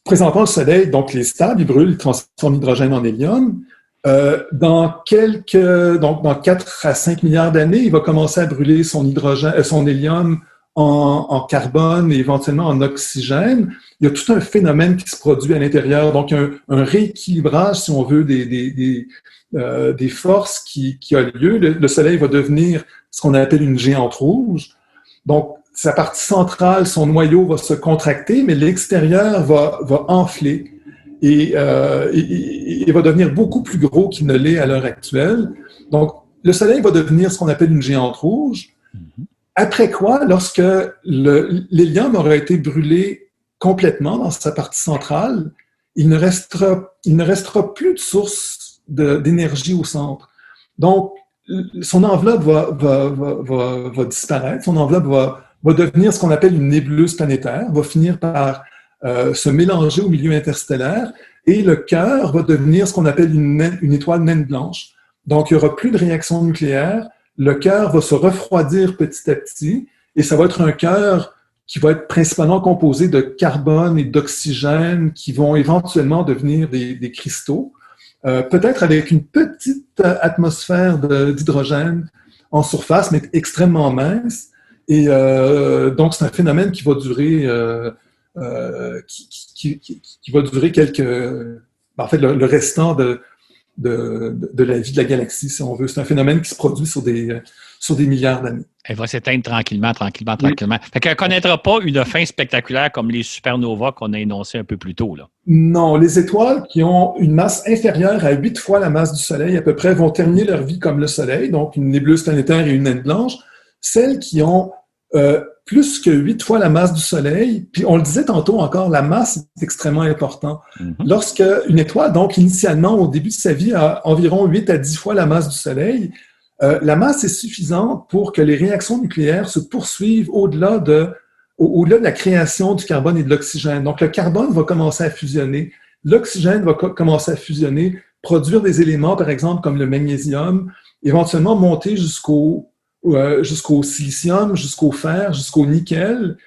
Présentement, le Soleil, donc, il est stable, il brûle, il transforme l'hydrogène en hélium. Dans 4 à 5 milliards d'années, il va commencer à brûler son hélium en carbone et éventuellement en oxygène. Il y a tout un phénomène qui se produit à l'intérieur, donc un rééquilibrage, si on veut, des forces qui a lieu. Le Soleil va devenir ce qu'on appelle une géante rouge. Donc, sa partie centrale, son noyau va se contracter, mais l'extérieur va enfler et va devenir beaucoup plus gros qu'il ne l'est à l'heure actuelle. Donc, le Soleil va devenir ce qu'on appelle une géante rouge. Après quoi, lorsque l'hélium aura été brûlé complètement dans sa partie centrale, il ne restera plus de source d'énergie au centre. Donc, son enveloppe va disparaître, son enveloppe va devenir ce qu'on appelle une nébuleuse planétaire, va finir par se mélanger au milieu interstellaire, et le cœur va devenir ce qu'on appelle une étoile naine blanche. Donc, il n'y aura plus de réaction nucléaire, le cœur va se refroidir petit à petit, et ça va être un cœur qui va être principalement composé de carbone et d'oxygène qui vont éventuellement devenir des cristaux, peut-être avec une petite atmosphère d'hydrogène en surface, mais extrêmement mince. Et donc, c'est un phénomène qui va durer, qui va durer en fait, le restant de la vie de la galaxie, si on veut. C'est un phénomène qui se produit sur des milliards d'années.
Elle va s'éteindre tranquillement. Fait qu'elle ne connaîtra pas une fin spectaculaire comme les supernovas qu'on a énoncées un peu plus tôt, là.
Non, les étoiles qui ont une masse inférieure à 8 fois la masse du Soleil, à peu près, vont terminer leur vie comme le Soleil, donc une nébuleuse planétaire et une naine blanche. Celles qui ont plus que 8 fois la masse du Soleil, puis on le disait tantôt encore, la masse est extrêmement importante. Lorsque une étoile, donc initialement, au début de sa vie, a environ 8 à 10 fois la masse du Soleil, la masse est suffisante pour que les réactions nucléaires se poursuivent au-delà de la création du carbone et de l'oxygène. Donc, le carbone va commencer à fusionner, l'oxygène va commencer à fusionner, produire des éléments, par exemple, comme le magnésium, éventuellement monter jusqu'au silicium, jusqu'au fer, jusqu'au nickel.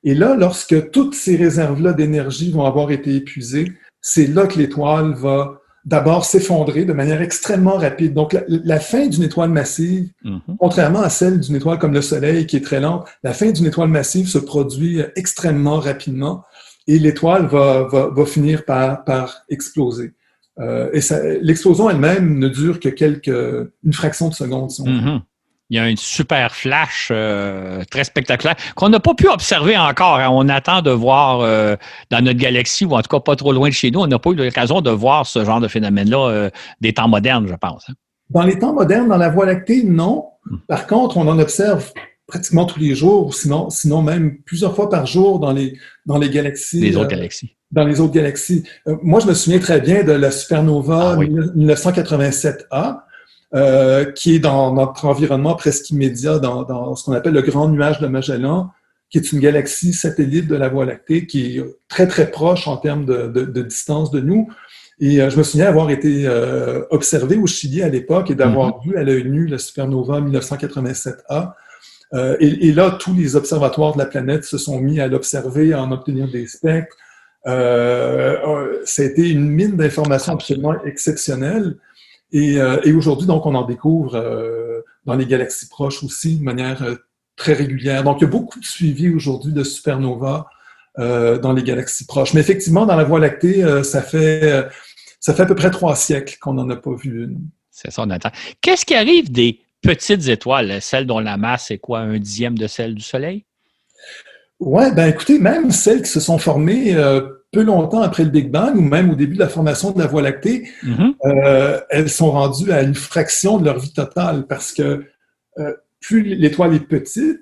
Et là, lorsque toutes ces réserves-là d'énergie vont avoir été épuisées, c'est là que l'étoile va d'abord s'effondrer de manière extrêmement rapide. Donc, la fin d'une étoile massive, contrairement à celle d'une étoile comme le Soleil qui est très lente, la fin d'une étoile massive se produit extrêmement rapidement et l'étoile va finir par exploser. Et l'explosion elle-même ne dure que une fraction de seconde, si on veut.
Il y a un super flash très spectaculaire qu'on n'a pas pu observer encore. Hein. On attend de voir dans notre galaxie, ou en tout cas pas trop loin de chez nous, on n'a pas eu l'occasion de voir ce genre de phénomène-là des temps modernes, je pense. Hein.
Dans les temps modernes, dans la Voie lactée, non. Par contre, on en observe pratiquement tous les jours, sinon même plusieurs fois par jour dans les galaxies.
Les autres galaxies.
Dans les autres galaxies. Moi, je me souviens très bien de la supernova 1987A, qui est dans notre environnement presque immédiat, dans ce qu'on appelle le Grand Nuage de Magellan, qui est une galaxie satellite de la Voie lactée, qui est très, très proche en termes de distance de nous. Et je me souviens avoir été observé au Chili à l'époque et d'avoir vu à l'œil nu la supernova 1987A. Et là, tous les observatoires de la planète se sont mis à l'observer, à en obtenir des spectres. Ça a été une mine d'informations absolument exceptionnelle. Et aujourd'hui, donc, on en découvre dans les galaxies proches aussi de manière très régulière. Donc, il y a beaucoup de suivi aujourd'hui de supernovas dans les galaxies proches. Mais effectivement, dans la Voie lactée, ça fait à peu près 3 siècles qu'on n'en a pas vu une.
C'est ça, on attend. Qu'est-ce qui arrive des petites étoiles, celles dont la masse est quoi, 1/10 de celle du Soleil?
Ouais, ben écoutez, même celles qui se sont formées peu longtemps après le Big Bang, ou même au début de la formation de la Voie lactée, elles sont rendues à une fraction de leur vie totale, parce que plus l'étoile est petite,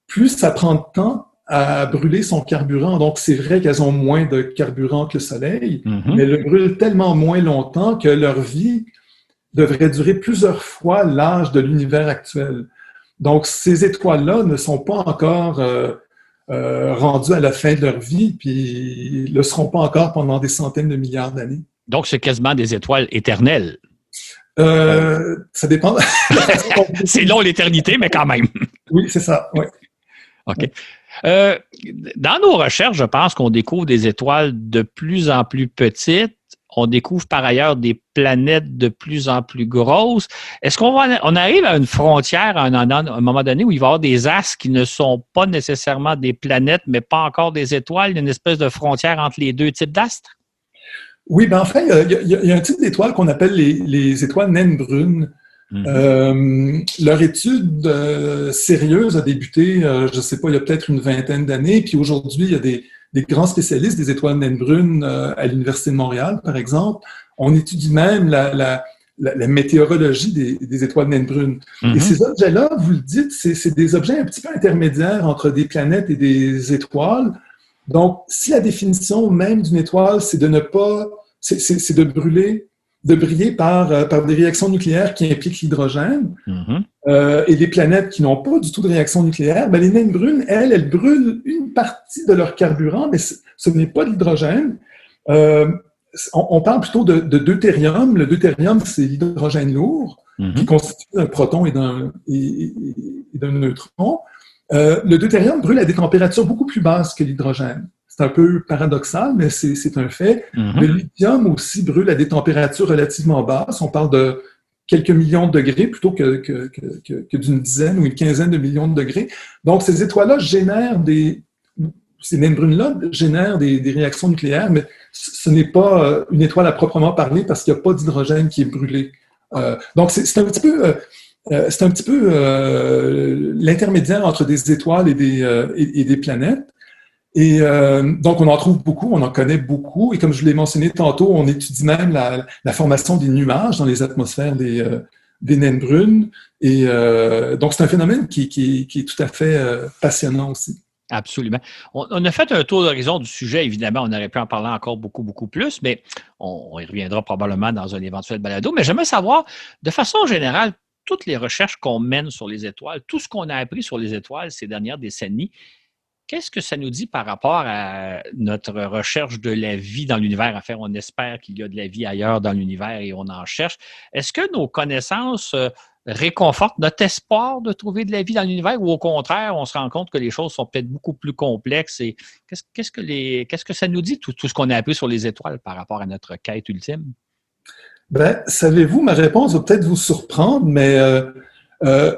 plus ça prend de temps à brûler son carburant. Donc, c'est vrai qu'elles ont moins de carburant que le Soleil, mais elles le brûlent tellement moins longtemps que leur vie devrait durer plusieurs fois l'âge de l'univers actuel. Donc, ces étoiles-là ne sont pas encore rendues à la fin de leur vie, puis ne le seront pas encore pendant des centaines de milliards d'années.
Donc, c'est quasiment des étoiles éternelles.
Ça dépend.
C'est long l'éternité, mais quand même.
Oui, c'est ça. Oui.
OK. Dans nos recherches, je pense qu'on découvre des étoiles de plus en plus petites. On découvre par ailleurs des planètes de plus en plus grosses. Est-ce qu'on arrive à une frontière à un moment donné où il va y avoir des astres qui ne sont pas nécessairement des planètes, mais pas encore des étoiles? Il y a une espèce de frontière entre les deux types d'astres?
Oui, ben en fait, il y a un type d'étoiles qu'on appelle les étoiles naines brunes. Leur étude sérieuse a débuté, je ne sais pas, il y a peut-être une vingtaine d'années, puis aujourd'hui, il y a des grands spécialistes des étoiles naines brunes à l'Université de Montréal, par exemple. On étudie même la météorologie des étoiles naines brunes. Et ces objets-là, vous le dites, c'est des objets un petit peu intermédiaires entre des planètes et des étoiles. Donc, si la définition même d'une étoile, c'est de ne pas, c'est de briller par des réactions nucléaires qui impliquent l'hydrogène, et des planètes qui n'ont pas du tout de réaction nucléaire, ben les naines brunes, elles brûlent une partie de leur carburant, mais ce n'est pas de l'hydrogène. On parle plutôt de deutérium. Le deutérium, c'est l'hydrogène lourd, qui constitue d'un proton et d'un neutron. Le deutérium brûle à des températures beaucoup plus basses que l'hydrogène. C'est un peu paradoxal, mais c'est un fait. Le lithium aussi brûle à des températures relativement basses. On parle de quelques millions de degrés plutôt que d'une dizaine ou une quinzaine de millions de degrés. Donc, ces étoiles-là génèrent ces naines brunes-là génèrent des réactions nucléaires, mais ce n'est pas une étoile à proprement parler parce qu'il n'y a pas d'hydrogène qui est brûlé. Donc, c'est un petit peu l'intermédiaire entre des étoiles et des planètes. Et donc, on en trouve beaucoup, on en connaît beaucoup. Et comme je l'ai mentionné tantôt, on étudie même la formation des nuages dans les atmosphères des naines brunes. Et donc, c'est un phénomène qui est tout à fait passionnant aussi.
Absolument. On a fait un tour d'horizon du sujet, évidemment. On aurait pu en parler encore beaucoup, beaucoup plus, mais on y reviendra probablement dans un éventuel balado. Mais j'aimerais savoir, de façon générale, toutes les recherches qu'on mène sur les étoiles, tout ce qu'on a appris sur les étoiles ces dernières décennies, qu'est-ce que ça nous dit par rapport à notre recherche de la vie dans l'univers? Enfin, on espère qu'il y a de la vie ailleurs dans l'univers et on en cherche. Est-ce que nos connaissances réconfortent notre espoir de trouver de la vie dans l'univers ou au contraire, on se rend compte que les choses sont peut-être beaucoup plus complexes? Et qu'est-ce que ça nous dit, tout ce qu'on a appris sur les étoiles par rapport à notre quête ultime?
Ben, savez-vous, ma réponse va peut-être vous surprendre, mais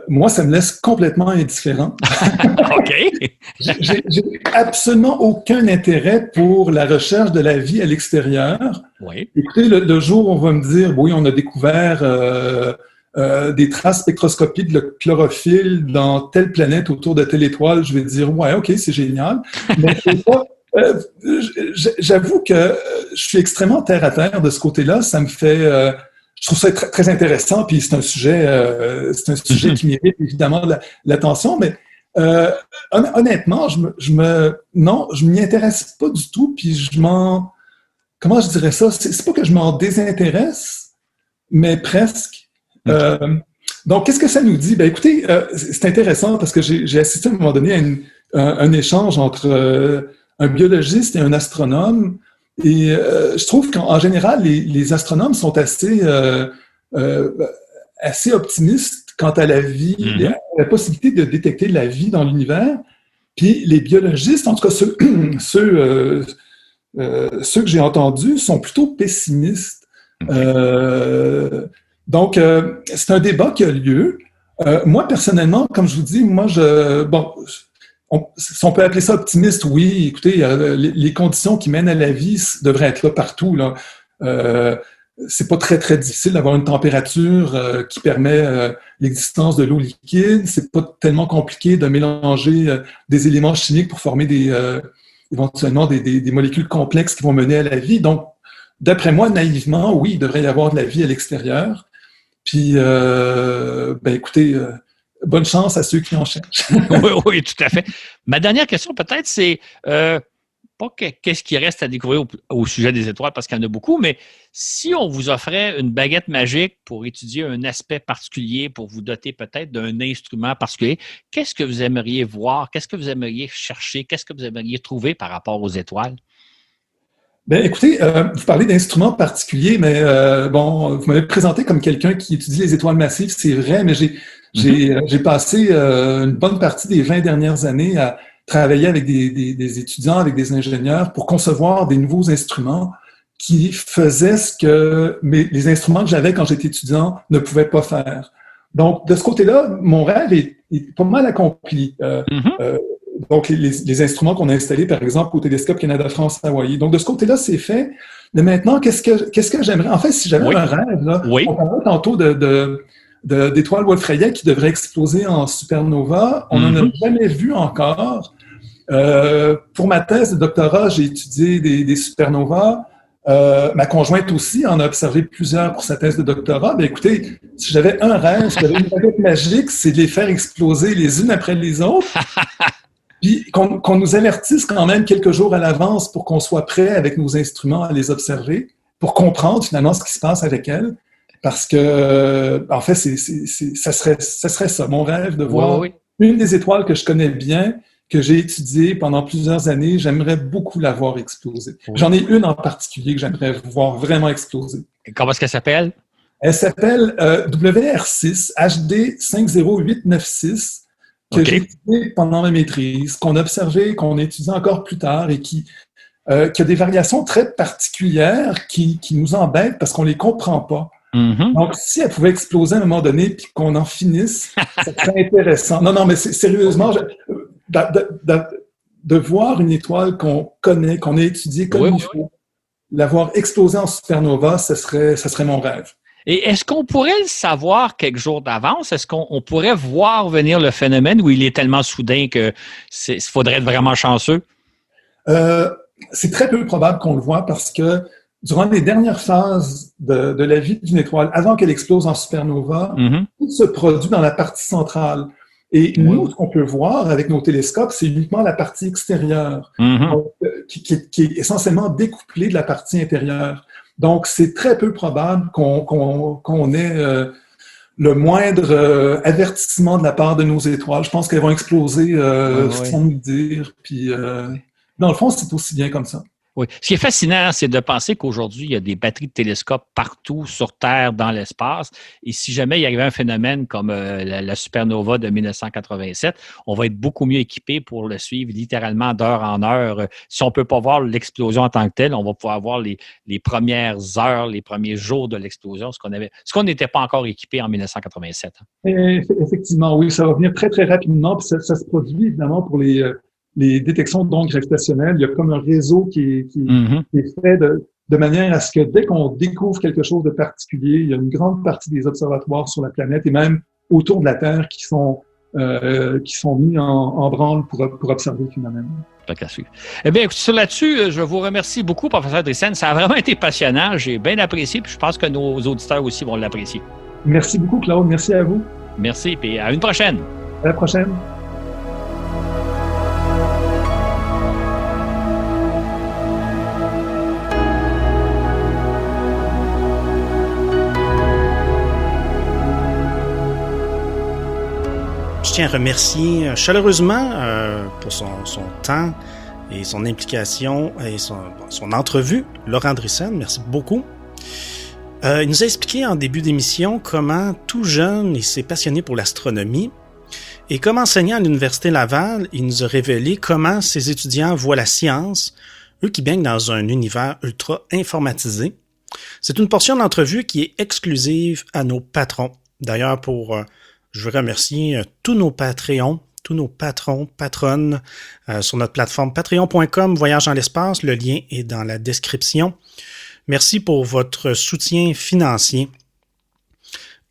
moi, ça me laisse complètement indifférent.
OK.
J'ai absolument aucun intérêt pour la recherche de la vie à l'extérieur.
Oui.
Écoutez, le jour où on va me dire, oui, on a découvert des traces spectroscopiques de chlorophylle dans telle planète autour de telle étoile, je vais dire, ouais, OK, c'est génial. Mais c'est pas... j'avoue que je suis extrêmement terre à terre de ce côté-là. Ça me fait... je trouve ça très, très intéressant, puis c'est un sujet qui mérite évidemment l'attention, mais honnêtement, je m'y intéresse pas du tout, puis comment je dirais ça? C'est pas que je m'en désintéresse, mais presque. Donc, qu'est-ce que ça nous dit? Ben, écoutez, c'est intéressant parce que j'ai assisté à un moment donné à un échange entre un biologiste et un astronome. Et je trouve qu'en général, les astronomes sont assez optimistes quant à la vie, la possibilité de détecter la vie dans l'univers. Puis les biologistes, en tout cas ceux que j'ai entendus, sont plutôt pessimistes. Donc, c'est un débat qui a lieu. Moi, personnellement, comme je vous dis, si on peut appeler ça optimiste, oui, écoutez, les conditions qui mènent à la vie devraient être là partout, là. C'est pas très, très difficile d'avoir une température qui permet l'existence de l'eau liquide. C'est pas tellement compliqué de mélanger des éléments chimiques pour former éventuellement des molécules complexes qui vont mener à la vie. Donc, d'après moi, naïvement, oui, il devrait y avoir de la vie à l'extérieur. Puis, écoutez, bonne chance à ceux qui en cherchent.
Oui, tout à fait. Ma dernière question, peut-être, c'est pas qu'est-ce qui reste à découvrir au sujet des étoiles, parce qu'il y en a beaucoup, mais si on vous offrait une baguette magique pour étudier un aspect particulier, pour vous doter peut-être d'un instrument particulier, qu'est-ce que vous aimeriez voir? Qu'est-ce que vous aimeriez chercher? Qu'est-ce que vous aimeriez trouver par rapport aux étoiles?
Ben, écoutez, vous parlez d'instruments particuliers, mais vous m'avez présenté comme quelqu'un qui étudie les étoiles massives, c'est vrai, mais j'ai passé une bonne partie des 20 dernières années à travailler avec des étudiants, avec des ingénieurs pour concevoir des nouveaux instruments qui faisaient ce que les instruments que j'avais quand j'étais étudiant ne pouvaient pas faire. Donc, de ce côté-là, mon rêve est pas mal accompli. Donc, les instruments qu'on a installés, par exemple, au Télescope Canada-France-Hawaii. Donc, de ce côté-là, c'est fait. Mais maintenant, qu'est-ce que j'aimerais? En fait, si j'avais un rêve, là, on parlait tantôt d'étoiles Wolf-Rayet qui devraient exploser en supernova. On n'en a jamais vu encore. Pour ma thèse de doctorat, j'ai étudié des supernovas. Ma conjointe aussi en a observé plusieurs pour sa thèse de doctorat. Ben, écoutez, si j'avais un rêve, si j'avais une baguette magique, c'est de les faire exploser les unes après les autres. Puis qu'on nous avertisse quand même quelques jours à l'avance pour qu'on soit prêt avec nos instruments à les observer, pour comprendre finalement ce qui se passe avec elles. Parce que, en fait, ça serait ça, mon rêve de voir une des étoiles que je connais bien, que j'ai étudiée pendant plusieurs années. J'aimerais beaucoup la voir exploser. J'en ai une en particulier que j'aimerais voir vraiment exploser.
Comment est-ce qu'elle s'appelle?
Elle s'appelle WR6 HD 50896. Que j'ai étudié pendant ma maîtrise, qu'on a observé, qu'on a étudié encore plus tard et qui a des variations très particulières qui nous embêtent parce qu'on ne les comprend pas. Donc, si elle pouvait exploser à un moment donné puis qu'on en finisse, ça serait intéressant. Non, mais sérieusement, de voir une étoile qu'on connaît, qu'on a étudiée comme il faut, la voir exploser en supernova, ça serait mon rêve.
Et est-ce qu'on pourrait le savoir quelques jours d'avance? Est-ce qu'on pourrait voir venir le phénomène ou il est tellement soudain qu'il faudrait être vraiment chanceux?
C'est très peu probable qu'on le voit parce que durant les dernières phases de la vie d'une étoile, avant qu'elle explose en supernova, tout se produit dans la partie centrale. Et nous, ce qu'on peut voir avec nos télescopes, c'est uniquement la partie extérieure, donc, qui est essentiellement découplée de la partie intérieure. Donc, c'est très peu probable qu'on ait le moindre avertissement de la part de nos étoiles. Je pense qu'elles vont exploser sans nous dire. Puis, dans le fond, c'est aussi bien comme ça.
Oui. Ce qui est fascinant, c'est de penser qu'aujourd'hui, il y a des batteries de télescopes partout sur Terre, dans l'espace. Et si jamais il y avait un phénomène comme la supernova de 1987, on va être beaucoup mieux équipé pour le suivre littéralement d'heure en heure. Si on ne peut pas voir l'explosion en tant que telle, on va pouvoir voir les premières heures, les premiers jours de l'explosion, ce qu'on n'était pas encore équipé en 1987.
Effectivement, oui, ça va venir très, très rapidement. Puis ça se produit évidemment pour les détections d'ondes gravitationnelles. Il y a comme un réseau qui est fait de manière à ce que dès qu'on découvre quelque chose de particulier, il y a une grande partie des observatoires sur la planète et même autour de la Terre qui sont mis en branle pour observer le phénomène.
Eh bien, écoutez, là-dessus, je vous remercie beaucoup, professeur Drissen. Ça a vraiment été passionnant. J'ai bien apprécié, puis je pense que nos auditeurs aussi vont l'apprécier.
Merci beaucoup, Claude. Merci à vous.
Merci, puis à une prochaine.
À la prochaine.
Je tiens à remercier chaleureusement pour son temps et son implication et son entrevue, Laurent Drissen. Merci beaucoup. Il nous a expliqué en début d'émission comment, tout jeune, il s'est passionné pour l'astronomie. Et comme enseignant à l'Université Laval, il nous a révélé comment ses étudiants voient la science, eux qui baignent dans un univers ultra informatisé. C'est une portion d'entrevue qui est exclusive à nos patrons. D'ailleurs, je veux remercier tous nos Patreons, tous nos patrons, patronnes sur notre plateforme patreon.com, Voyage dans l'espace. Le lien est dans la description. Merci pour votre soutien financier.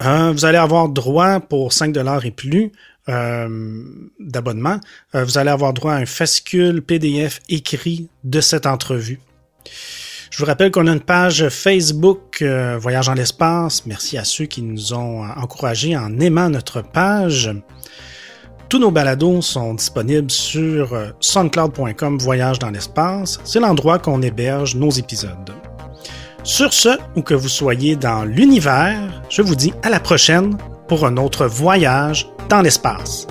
Vous allez avoir droit pour 5$ et plus d'abonnement. Vous allez avoir droit à un fascicule PDF écrit de cette entrevue. Je vous rappelle qu'on a une page Facebook Voyage dans l'espace. Merci à ceux qui nous ont encouragés en aimant notre page. Tous nos balados sont disponibles sur soundcloud.com Voyage dans l'espace. C'est l'endroit qu'on héberge nos épisodes. Sur ce, où que vous soyez dans l'univers, je vous dis à la prochaine pour un autre voyage dans l'espace.